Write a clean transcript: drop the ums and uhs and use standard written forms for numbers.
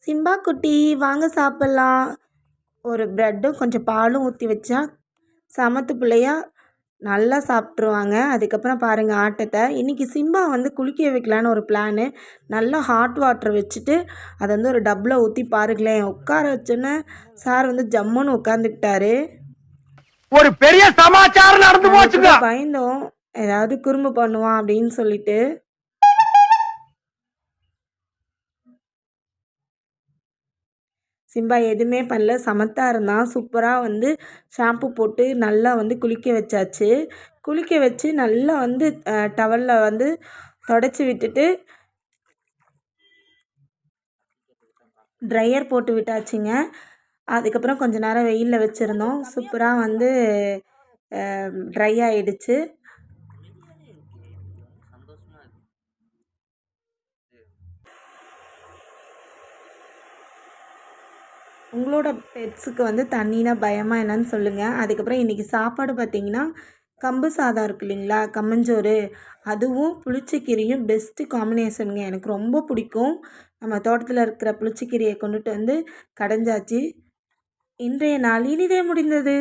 Simba குட்டி வாங்க சாப்பிட்லாம். ஒரு ப்ரெட்டும் கொஞ்சம் பாலும் ஊற்றி வச்சா சமத்து பிள்ளையா நல்லா சாப்பிட்ருவாங்க. அதுக்கப்புறம் பாருங்கள் ஆட்டத்தை. இன்றைக்கி சிம்பா வந்து குளிக்க வைக்கலான்னு ஒரு பிளானு. நல்லா ஹாட் வாட்டர் வச்சுட்டு அதை வந்து ஒரு டப்பில் ஊற்றி பாருங்களேன். உட்கார வச்சோன்னே சார் வந்து ஜம்முன்னு உட்காந்துக்கிட்டாரு. ஒரு பெரிய சமாச்சாரம் நடந்து போச்சுங்க. பயந்தோம் ஏதாவது குறும்பு பண்ணுவான் அப்படின்னு சொல்லிட்டு. சிம்பா எதுவுமே பண்ணல, சமத்தாக இருந்தான். சூப்பராக வந்து ஷாம்பு போட்டு நல்லா வந்து குளிக்க வச்சாச்சு. குளிக்க வச்சு நல்லா வந்து டவலில் வந்து தொடச்சி விட்டுட்டு ட்ரையர் போட்டு விட்டாச்சுங்க. அதுக்கப்புறம் கொஞ்ச நேரம் வெயிலில் வச்சுருந்தோம். சூப்பராக வந்து ட்ரை ஆகிடுச்சு. உங்களோட பெட்ஸுக்கு வந்து தண்ணினா பயமாக என்னன்னு சொல்லுங்கள். அதுக்கப்புறம் இன்றைக்கி சாப்பாடு பார்த்திங்கன்னா கம்பு சாதம் இருக்கு இல்லைங்களா, கம்மஞ்சோறு, அதுவும் புளிச்சக்கீரையும் பெஸ்ட்டு காம்பினேஷனுங்க. எனக்கு ரொம்ப பிடிக்கும். நம்ம தோட்டத்தில் இருக்கிற புளிச்சக்கீரையை கொண்டுட்டு வந்து கடைஞ்சாச்சு. இன்றைய நாள் இனிதே முடிந்தது.